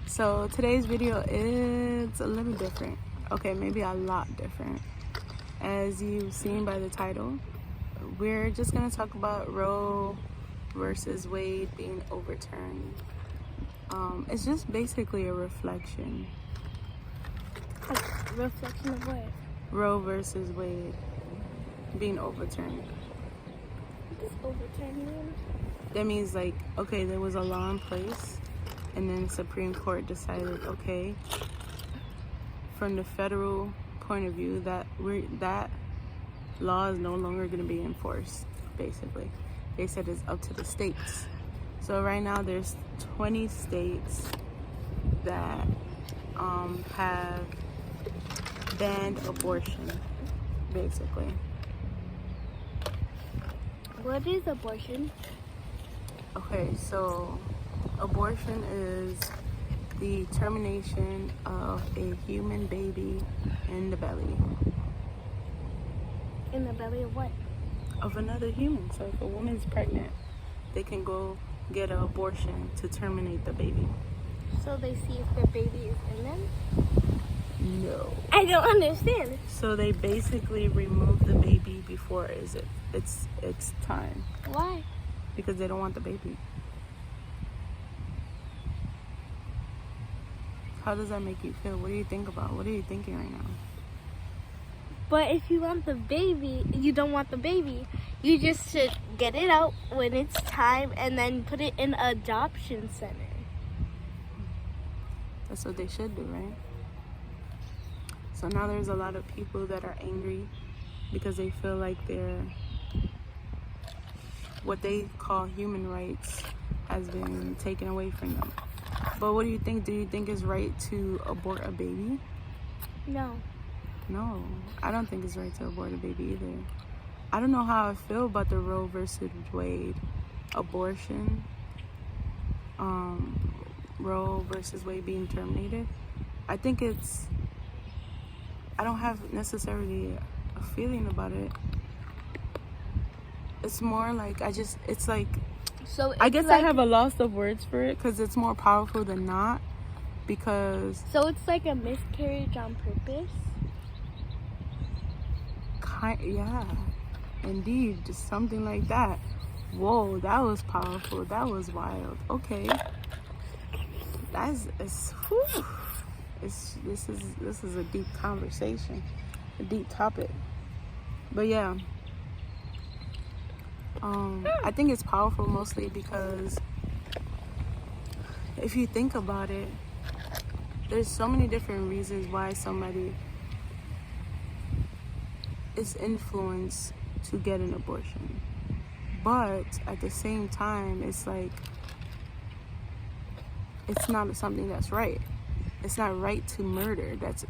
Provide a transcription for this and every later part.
So today's video is a little different. Okay, maybe a lot different. As you've seen by the title, we're just gonna talk about Roe versus Wade being overturned. It's just basically a reflection. A reflection of what? Roe versus Wade being overturned. What does overturn mean? That means, like, okay, there was a law in place, and then the Supreme Court decided, okay, from the federal point of view, that law is no longer going to be enforced. Basically, they said it's up to the states. So right now, there's 20 states that have banned abortion, basically. What is abortion? Okay, so abortion is the termination of a human baby in the belly. In the belly of what? Of another human. So if a woman's pregnant, they can go get an abortion to terminate the baby. So they see if their baby is in them? No. I don't understand. So they basically remove the baby before it's time. Why? Because they don't want the baby. How does that make you feel? What do you think about? What are you thinking right now? But if you want the baby, you don't want the baby. You just should get it out when it's time and then put it in an adoption center. That's what they should do, right? So now there's a lot of people that are angry because they feel like what they call human rights has been taken away from them. But what do you think? Do you think it's right to abort a baby? No. No, I don't think it's right to abort a baby either. I don't know how I feel about the Roe versus Wade abortion. Roe versus Wade being terminated. I think I don't have necessarily a feeling about it. It's more like it's like, So I guess I have a loss of words for it because it's more powerful than not. Because so it's like a miscarriage on purpose. Yeah, indeed, just something like that. Whoa, that was powerful. That was wild. Okay, this is a deep conversation, a deep topic. But yeah, I think it's powerful mostly because if you think about it, there's so many different reasons why somebody is influenced to get an abortion. But at the same time, it's like, it's not something that's right. It's not right to murder. That's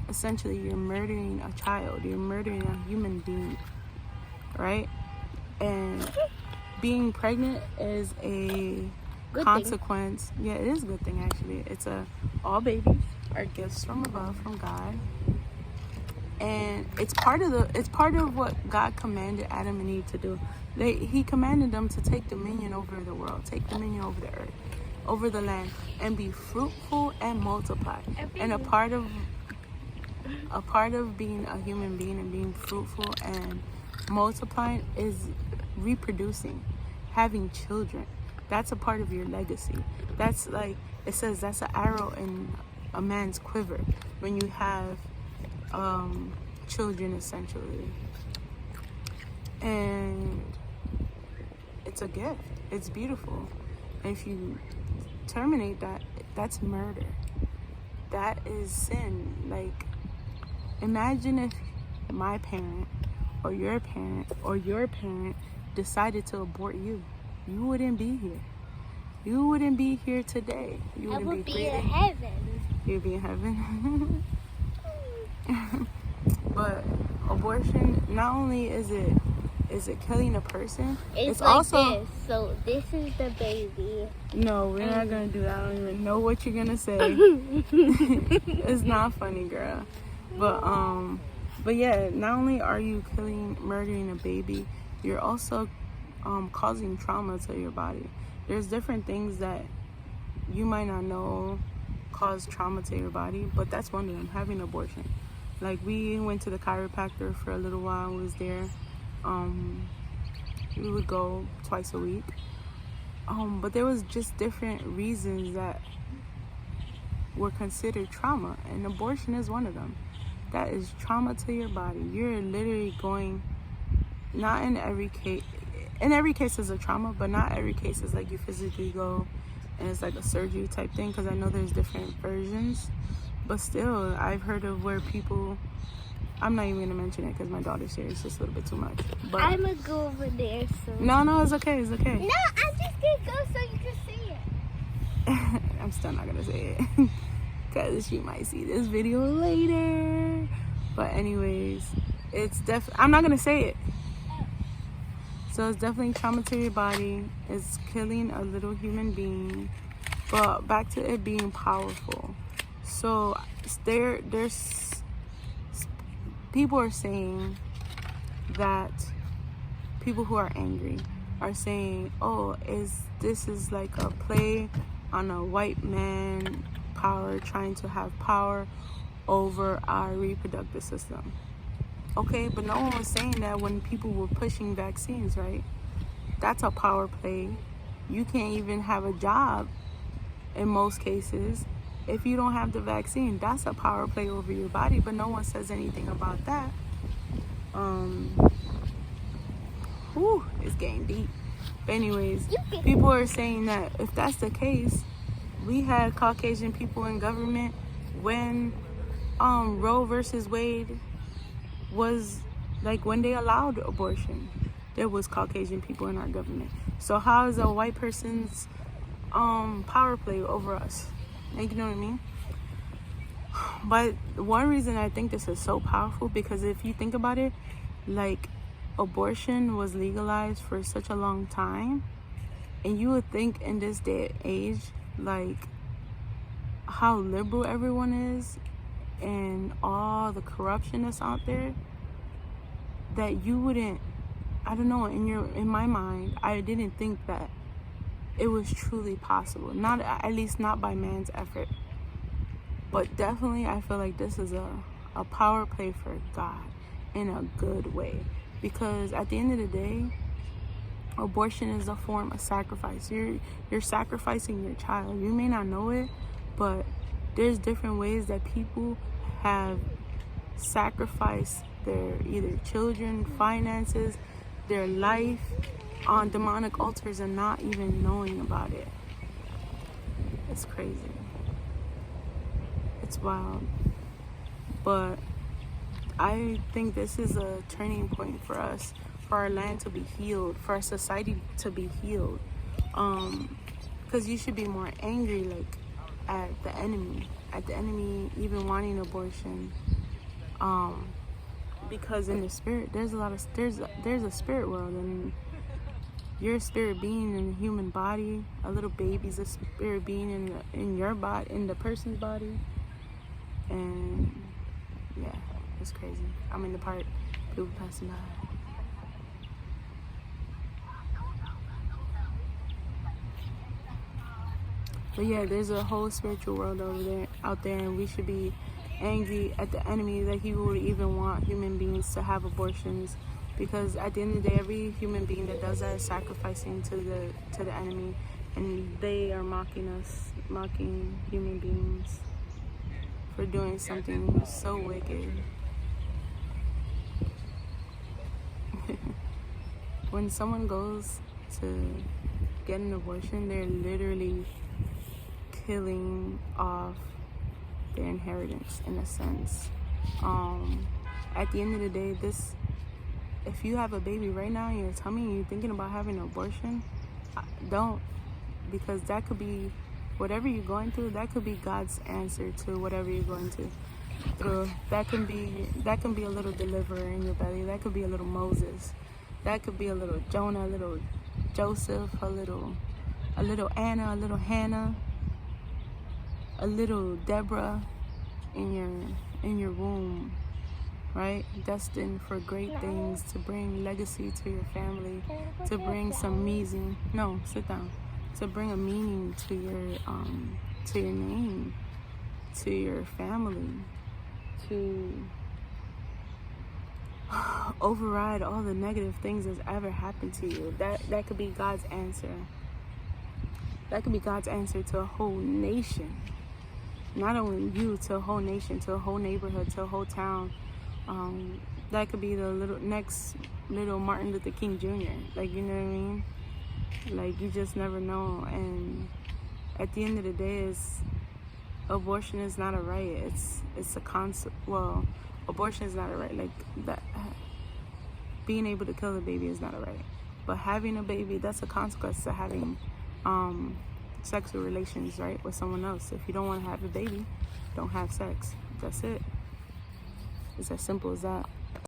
essentially, you're murdering a child. You're murdering a human being, right? And being pregnant is a Good consequence. Thing. Yeah, it is a good thing, actually. All babies are gifts from above, from God. And it's part of what God commanded Adam and Eve to do. He commanded them to take dominion over the world, take dominion over the earth, over the land, and be fruitful and multiply. And a part of being a human being and being fruitful and multiplying is reproducing, having children. That's a part of your legacy. That's like, it says that's an arrow in a man's quiver when you have children, essentially. And it's a gift. It's beautiful. And if you terminate that, that's murder. That is sin. Like, imagine if my parent or your parent decided to abort you. You wouldn't be here. You wouldn't be here today. You I wouldn't would be in heaven. You'd be in heaven. But abortion, not only is it killing a person, it's like also this. So this is the baby. No, we're not gonna do that. I don't even know what you're gonna say. It's not funny, girl. But yeah, not only are you murdering a baby, you're also causing trauma to your body. There's different things that you might not know cause trauma to your body, but that's one of them, having an abortion. Like, we went to the chiropractor for a little while. We was there. We would go twice a week. But there was just different reasons that were considered trauma, and abortion is one of them. That is trauma to your body. You're literally going, not in every case is a trauma, but not every case is like you physically go and it's like a surgery type thing, because I know there's different versions. But still, I've heard of where people, I'm not even gonna mention it because my daughter's here. It's just a little bit too much. But I'm gonna go over there. So no, it's okay. It's okay. no, I'm just gonna go so you can see it. I'm still not gonna say it because she might see this video later. But anyways, it's I'm not gonna say it. So it's definitely trauma to your body. It's killing a little human being. But back to it being powerful. So there's people are saying that people who are angry are saying, oh, this is like a play on a white man power, trying to have power over our reproductive system. Okay, but no one was saying that when people were pushing vaccines, right? That's a power play. You can't even have a job in most cases if you don't have the vaccine. That's a power play over your body, but no one says anything about that. It's getting deep. But anyways, people are saying that if that's the case, we had Caucasian people in government when Roe V.S Wade was, like, when they allowed abortion, there was Caucasian people in our government. So how is a white person's power play over us? Like, you know what I mean? But one reason I think this is so powerful, because if you think about it, like, abortion was legalized for such a long time, and you would think in this day and age, like, how liberal everyone is and all the corruption that's out there, that you wouldn't, I don't know, in my mind, I didn't think that it was truly possible. Not, at least not by man's effort. But definitely I feel like this is a power play for God in a good way. Because at the end of the day, abortion is a form of sacrifice. You're sacrificing your child. You may not know it, but there's different ways that people have sacrificed their either children, finances, their life on demonic altars and not even knowing about it. It's crazy. It's wild. But I think this is a turning point for us, for our land to be healed, for our society to be healed. Because you should be more angry, like, at the enemy even wanting abortion. Because in the spirit, there's a spirit world, and you're a spirit being in a human body. A little baby's a spirit being in your body, in the person's body. And yeah, it's crazy. I'm in the part, people passing by. But yeah, there's a whole spiritual world out there, and we should be angry at the enemy that he would even want human beings to have abortions, because at the end of the day, every human being that does that is sacrificing to the enemy, and they are mocking human beings for doing something so wicked. When someone goes to get an abortion, they're literally killing off their inheritance in a sense. At the end of the day, if you have a baby right now in your tummy and you're thinking about having an abortion, don't, because that could be whatever you're going through. That could be God's answer to whatever you're going through. That can be a little deliverer in your belly. That could be a little Moses. That could be a little Jonah, a little Joseph, a little Anna, a little Hannah, a little Deborah in your womb, right? Destined for great things, to bring legacy to your family, to bring some sit down, to bring a meaning to your name, to your family, to override all the negative things that's ever happened to you. That could be God's answer. That could be God's answer to a whole nation. Not only you, to a whole nation, to a whole neighborhood, to a whole town. That could be the next little Martin Luther King Jr. Like, you know what I mean? Like, you just never know. And at the end of the day, abortion is not a right. It's a concept. Well, abortion is not a right. Like, that being able to kill a baby is not a right. But having a baby, that's a consequence to having sexual relations, right, with someone else. If you don't want to have a baby, don't have sex. That's it. It's as simple as that.